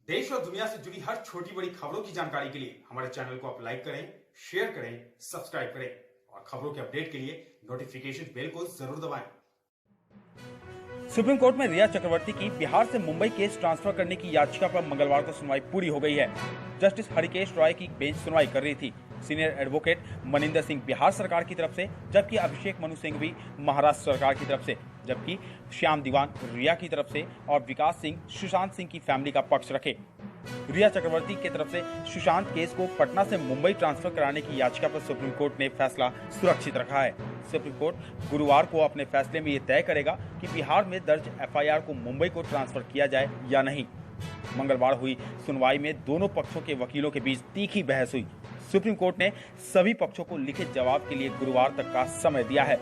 देश और दुनिया से जुड़ी हर छोटी बड़ी खबरों की जानकारी के लिए हमारे चैनल को आप लाइक करें, शेयर करें, सब्सक्राइब करें और खबरों के अपडेट के लिए नोटिफिकेशन बेल को जरूर दबाएं। सुप्रीम कोर्ट में रिया चक्रवर्ती की बिहार से मुंबई केस ट्रांसफर करने की याचिका पर मंगलवार को सुनवाई पूरी हो गई है। जस्टिस हरिकेश रॉय की बेंच सुनवाई कर रही थी। सीनियर एडवोकेट मनिंदर सिंह बिहार सरकार की तरफ से, जबकि अभिषेक मनु सिंघवी महाराष्ट्र सरकार की तरफ से, जबकि श्याम दीवान रिया की तरफ से और विकास सिंह सुशांत सिंह की फैमिली का पक्ष रखे। रिया चक्रवर्ती की तरफ से सुशांत केस को पटना से मुंबई ट्रांसफर कराने की याचिका पर सुप्रीम कोर्ट ने फैसला सुरक्षित रखा है। सुप्रीम कोर्ट गुरुवार को अपने फैसले में ये तय करेगा कि बिहार में दर्ज एफआईआर को मुंबई को ट्रांसफर किया जाए या नहीं। मंगलवार हुई सुनवाई में दोनों पक्षों के वकीलों के बीच तीखी बहस हुई। सुप्रीम कोर्ट ने सभी पक्षों को लिखित जवाब के लिए गुरुवार तक का समय दिया है।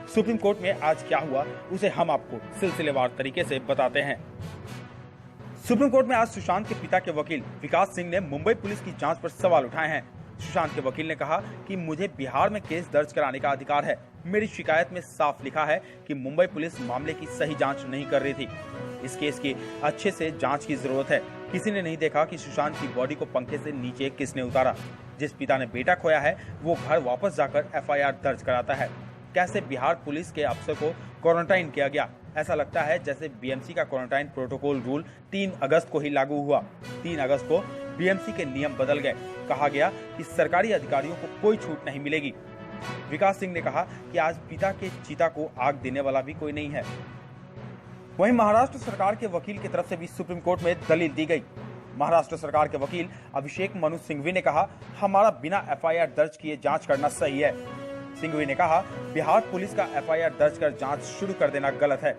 सुप्रीम कोर्ट में आज क्या हुआ उसे हम आपको सिलसिलेवार तरीके से बताते हैं। सुप्रीम कोर्ट में आज सुशांत के पिता के वकील विकास सिंह ने मुंबई पुलिस की जांच पर सवाल उठाए हैं। सुशांत के वकील ने कहा कि मुझे बिहार में केस दर्ज कराने का अधिकार है। मेरी शिकायत में साफ लिखा है कि मुंबई पुलिस मामले की सही जांच नहीं कर रही थी। इस केस की अच्छे से जांच की जरूरत है। किसी ने नहीं देखा कि सुशांत की बॉडी को पंखे से नीचे किसने उतारा। जिस पिता ने बेटा खोया है वो घर वापस जाकर एफआईआर दर्ज कराता है। कैसे बिहार पुलिस के अफसर को क्वारंटाइन किया गया? ऐसा लगता है जैसे बीएमसी का क्वारंटाइन प्रोटोकॉल रूल 3 अगस्त को ही लागू हुआ। 3 अगस्त को बीएमसी के नियम बदल गए। कहा गया कि सरकारी अधिकारियों को कोई छूट नहीं मिलेगी। विकास सिंह ने कहा कि आज पिता के चिता को आग देने वाला भी कोई नहीं है। वहीं महाराष्ट्र सरकार के वकील की तरफ से भी सुप्रीम कोर्ट में दलील दी गई। महाराष्ट्र सरकार के वकील अभिषेक मनु सिंघवी ने कहा, हमारा बिना एफआईआर दर्ज किए जांच करना सही है। सिंघवी ने कहा, बिहार पुलिस का एफआईआर दर्ज कर जांच शुरू कर देना गलत है।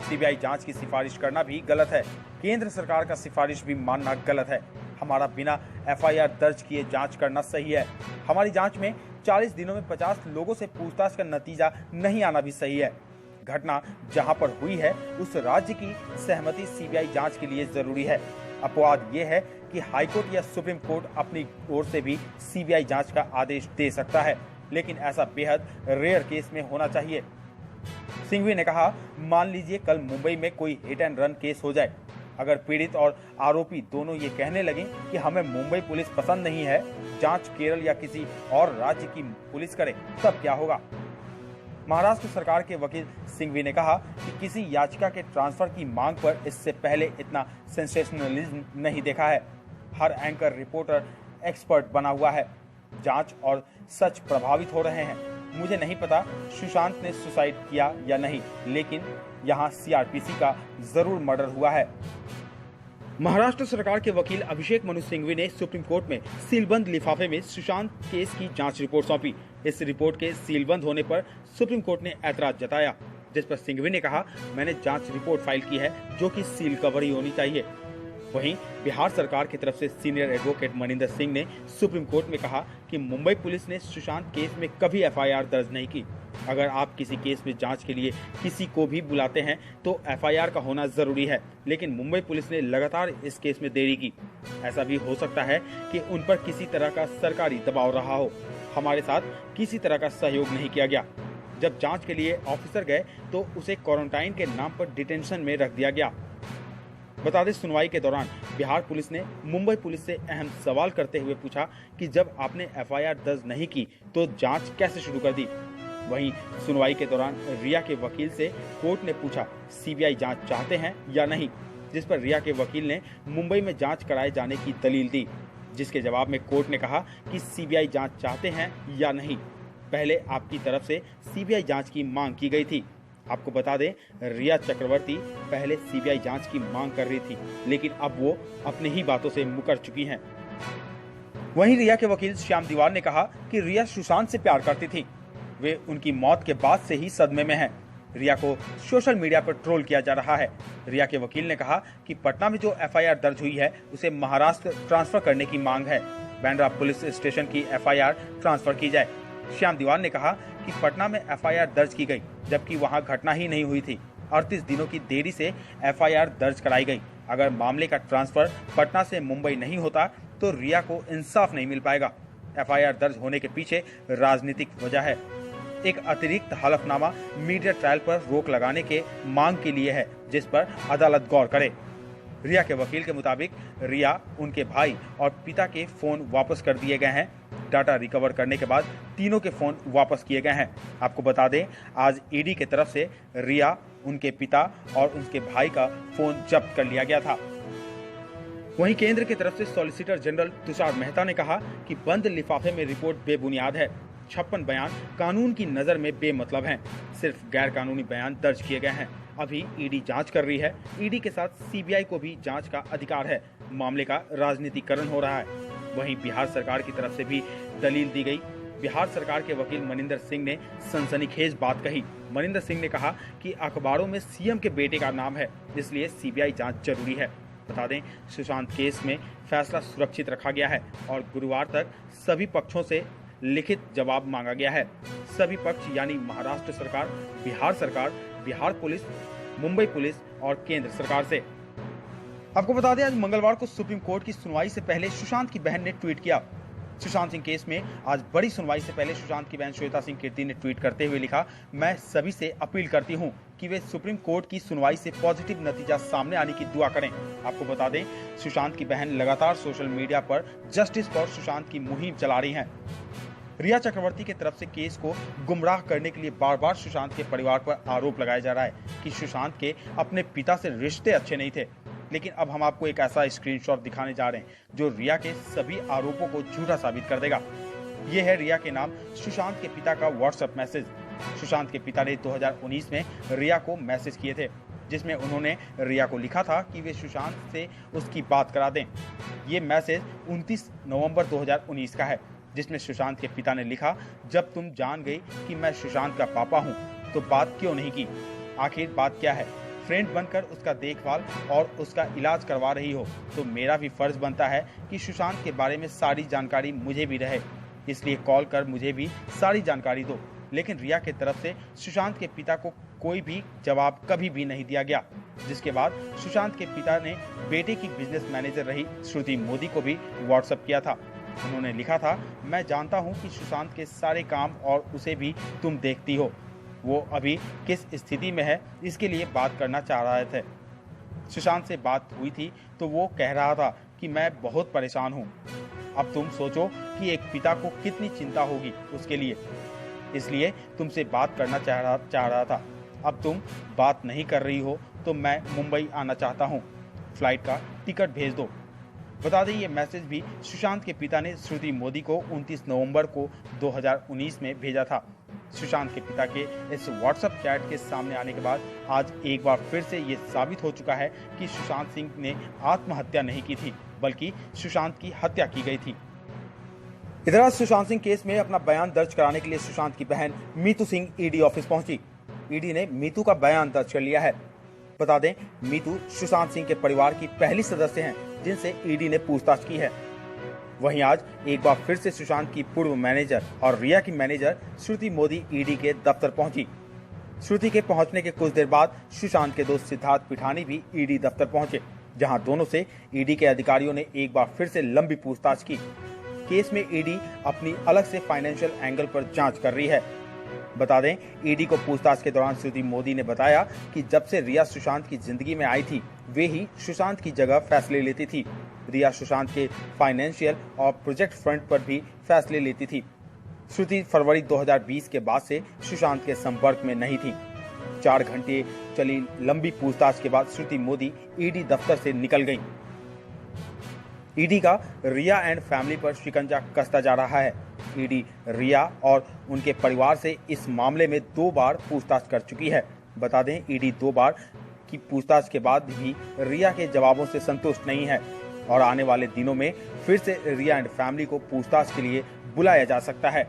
सीबीआई जांच की सिफारिश करना भी गलत है। केंद्र सरकार का सिफारिश भी मानना गलत है। हमारा बिना एफआईआर दर्ज किए जांच करना सही है। हमारी जांच में 40 दिनों में 50 लोगों से पूछताछ का नतीजा नहीं आना भी सही है। घटना जहां पर हुई है उस राज्य की सहमति सीबीआई जांच के लिए जरूरी है। अपवाद ये है कि हाईकोर्ट या सुप्रीम कोर्ट अपनी ओर से भी सीबीआई जांच का आदेश दे सकता है, लेकिन ऐसा बेहद रेयर केस में होना चाहिए। सिंघवी ने कहा, मान लीजिए कल मुंबई में कोई हिट एंड रन केस हो जाए। अगर पीड़ित और आरोपी दोनों ये कहने लगे कि हमें मुंबई पुलिस पसंद नहीं है, जांच केरल या किसी और राज्य की पुलिस करे, तब क्या होगा? महाराष्ट्र सरकार के वकील सिंघवी ने कहा कि किसी याचिका के ट्रांसफर की मांग पर इससे पहले इतना सेंसेशनलिज्म नहीं देखा है। हर एंकर रिपोर्टर एक्सपर्ट बना हुआ है। जांच और सच प्रभावित हो रहे हैं। मुझे नहीं पता सुशांत ने सुसाइड किया या नहीं, लेकिन यहाँ सीआरपीसी का जरूर मर्डर हुआ है। महाराष्ट्र सरकार के वकील अभिषेक मनु सिंघवी ने सुप्रीम कोर्ट में सीलबंद लिफाफे में सुशांत केस की जांच रिपोर्ट सौंपी। इस रिपोर्ट के सीलबंद होने पर सुप्रीम कोर्ट ने ऐतराज जताया, जिस पर सिंघवी ने कहा, मैंने जांच रिपोर्ट फाइल की है जो कि सील कवर ही होनी चाहिए। वहीं बिहार सरकार की तरफ से सीनियर एडवोकेट मनिंदर सिंह ने सुप्रीम कोर्ट में कहा कि मुंबई पुलिस ने सुशांत केस में कभी एफआईआर दर्ज नहीं की। अगर आप किसी केस में जांच के लिए किसी को भी बुलाते हैं तो एफआईआर का होना जरूरी है, लेकिन मुंबई पुलिस ने लगातार इस केस में देरी की। ऐसा भी हो सकता है कि उन पर किसी तरह का सरकारी दबाव रहा हो। हमारे साथ किसी तरह का सहयोग नहीं किया गया। जब जांच के लिए ऑफिसर गए तो उसे क्वारंटाइन के नाम पर डिटेंशन में रख दिया गया। बता दें, सुनवाई के दौरान बिहार पुलिस ने मुंबई पुलिस से अहम सवाल करते हुए पूछा कि जब आपने एफआईआर दर्ज नहीं की तो जांच कैसे शुरू कर दी। वहीं सुनवाई के दौरान रिया के वकील से कोर्ट ने पूछा, सीबीआई जांच चाहते हैं या नहीं, जिस पर रिया के वकील ने मुंबई में जांच कराए जाने की दलील दी, जिसके जवाब में कोर्ट ने कहा कि सीबीआई जांच चाहते हैं या नहीं। पहले आपकी तरफ से सीबीआई जांच की मांग की गई थी। आपको बता दें, रिया चक्रवर्ती पहले सीबीआई जांच की मांग कर रही थी, लेकिन अब वो अपनी ही बातों से मुकर चुकी हैं। वहीं रिया के वकील श्याम दीवान ने कहा कि रिया सुशांत से प्यार करती थी। वे उनकी मौत के बाद से ही सदमे में हैं। रिया को सोशल मीडिया पर ट्रोल किया जा रहा है। रिया के वकील ने कहा कि पटना में जो एफआईआर दर्ज हुई है उसे महाराष्ट्र ट्रांसफर करने की मांग है। बांद्रा पुलिस स्टेशन की एफआईआर ट्रांसफर की जाए। श्याम दीवान ने कहा कि पटना में एफआईआर दर्ज की गई, जबकि वहां घटना ही नहीं हुई थी। 38 दिनों की देरी से एफआईआर दर्ज कराई गई। अगर मामले का ट्रांसफर पटना से मुंबई नहीं होता तो रिया को इंसाफ नहीं मिल पाएगा। एफआईआर दर्ज होने के पीछे राजनीतिक वजह है। एक अतिरिक्त हलफनामा मीडिया ट्रायल पर रोक लगाने के मांग के लिए है, जिस पर अदालत गौर करे। रिया के वकील के मुताबिक रिया, उनके भाई और पिता के फोन वापस कर दिए गए हैं। डाटा रिकवर करने के बाद तीनों के फोन वापस किए गए हैं। आपको बता दें, आज ईडी की तरफ से रिया, उनके पिता और उनके भाई का फोन जब्त कर लिया गया था। वहीं केंद्र की तरफ से सॉलिसिटर जनरल तुषार मेहता ने कहा कि बंद लिफाफे में रिपोर्ट बेबुनियाद है। 56 बयान कानून की नजर में बेमतलब हैं। सिर्फ गैर कानूनी बयान दर्ज किए गए हैं। अभी ईडी जांच कर रही है। ईडी के साथ सीबीआई को भी जांच का अधिकार है। मामले का राजनीतिकरण हो रहा है। वहीं बिहार सरकार की तरफ से भी दलील दी गई। बिहार सरकार के वकील मनिंदर सिंह ने सनसनीखेज बात कही। मनिंदर सिंह ने कहा कि अखबारों में सीएम के बेटे का नाम है, इसलिए सीबीआई जांच जरूरी है। बता दें, सुशांत केस में फैसला सुरक्षित रखा गया है और गुरुवार तक सभी पक्षों से लिखित जवाब मांगा गया है। सभी पक्ष यानी महाराष्ट्र सरकार, बिहार पुलिस, मुंबई पुलिस और केंद्र सरकार से। आपको बता दें, आज मंगलवार को सुप्रीम कोर्ट की सुनवाई से पहले सुशांत की बहन ने ट्वीट किया। सुशांत सिंह केस में आज बड़ी सुनवाई से पहले सुशांत की बहन श्वेता सिंह कीर्ति ने ट्वीट करते हुए लिखा, मैं सभी से अपील करती हूं कि वे सुप्रीम कोर्ट की सुनवाई से पॉजिटिव नतीजा सामने आने की दुआ करें। आपको बता दें, सुशांत की बहन लगातार सोशल मीडिया पर जस्टिस फॉर सुशांत की मुहिम चला रही हैं। रिया चक्रवर्ती की तरफ से केस को गुमराह करने के लिए बार बार सुशांत के परिवार पर आरोप लगाया जा रहा है कि सुशांत के अपने पिता से रिश्ते अच्छे नहीं थे। लेकिन अब हम आपको एक ऐसा स्क्रीनशॉट दिखाने जा रहे हैं जो रिया के सभी आरोपों को झूठा साबित कर देगा। ये है रिया के नाम सुशांत के पिता का व्हाट्सएप मैसेज। सुशांत के पिता ने 2019 में रिया को मैसेज किए थे, जिसमें उन्होंने रिया को लिखा था कि वे सुशांत से उसकी बात करा दें। ये मैसेज 29 नवंबर 2019 का है, जिसमें सुशांत के पिता ने लिखा, जब तुम जान गई कि मैं सुशांत का पापा हूँ तो बात क्यों नहीं की? आखिर बात क्या है? फ्रेंड बनकर उसका देखभाल और उसका इलाज करवा रही हो तो मेरा भी फर्ज बनता है कि सुशांत के बारे में सारी जानकारी मुझे भी रहे, इसलिए कॉल कर मुझे भी सारी जानकारी दो। लेकिन रिया की तरफ से सुशांत के पिता को कोई भी जवाब कभी भी नहीं दिया गया। जिसके बाद सुशांत के पिता ने बेटे की बिजनेस मैनेजर रही श्रुति मोदी को भी व्हाट्सएप किया था। उन्होंने लिखा था, मैं जानता हूँ कि सुशांत के सारे काम और उसे भी तुम देखती हो, वो अभी किस स्थिति में है इसके लिए बात करना चाह रहे थे। सुशांत से बात हुई थी तो वो कह रहा था कि मैं बहुत परेशान हूँ। अब तुम सोचो कि एक पिता को कितनी चिंता होगी उसके लिए, इसलिए तुमसे बात करना चाह रहा था। अब तुम बात नहीं कर रही हो तो मैं मुंबई आना चाहता हूँ, फ्लाइट का टिकट भेज दो। बता दें, ये मैसेज भी सुशांत के पिता ने श्रुति मोदी को 29 नवंबर को 2019 में भेजा था। सुशांत के पिता के इस व्हाट्सएप चैट के सामने आने के बाद आज एक बार फिर से ये साबित हो चुका है कि सुशांत सिंह ने आत्महत्या नहीं की थी, बल्कि सुशांत की हत्या की गई थी। इधर आज सुशांत सिंह केस में अपना बयान दर्ज कराने के लिए सुशांत की बहन मीतू सिंह ईडी ऑफिस पहुंची। ईडी ने मीतू का बयान दर्ज कर लिया है। बता दें, मीतू सुशांत सिंह के परिवार की पहली सदस्य हैं जिनसे ईडी ने पूछताछ की है। वहीं आज एक बार फिर से सुशांत की पूर्व मैनेजर और रिया की मैनेजर श्रुति मोदी ईडी के दफ्तर पहुंची। श्रुति के पहुंचने के कुछ देर बाद सुशांत के दोस्त सिद्धार्थ पिठानी भी ईडी दफ्तर पहुंचे, जहां दोनों से ईडी के अधिकारियों ने एक बार फिर से लंबी पूछताछ की। केस में ईडी अपनी अलग से फाइनेंशियल एंगल पर जांच कर रही है। बता दें, ईडी को पूछताछ के दौरान श्रुति मोदी ने बताया कि जब से रिया सुशांत की जिंदगी में आई थी, वे ही सुशांत की जगह फैसले लेती थी। रिया सुशांत के फाइनेंशियल और प्रोजेक्ट फ्रंट पर भी फैसले लेती थी। श्रुति फरवरी 2020 के बाद से सुशांत के संपर्क में नहीं थी। 4 घंटे चली लंबी पूछताछ के बाद श्रुति मोदी ईडी दफ्तर से निकल गईं। ईडी का रिया एंड फैमिली पर शिकंजा कसता जा रहा है। ईडी रिया और उनके परिवार से इस मामले में 2 बार पूछताछ कर चुकी है। बता दें, ईडी 2 बार की पूछताछ के बाद भी रिया के जवाबों से संतुष्ट नहीं है और आने वाले दिनों में फिर से रिया एंड फैमिली को पूछताछ के लिए बुलाया जा सकता है।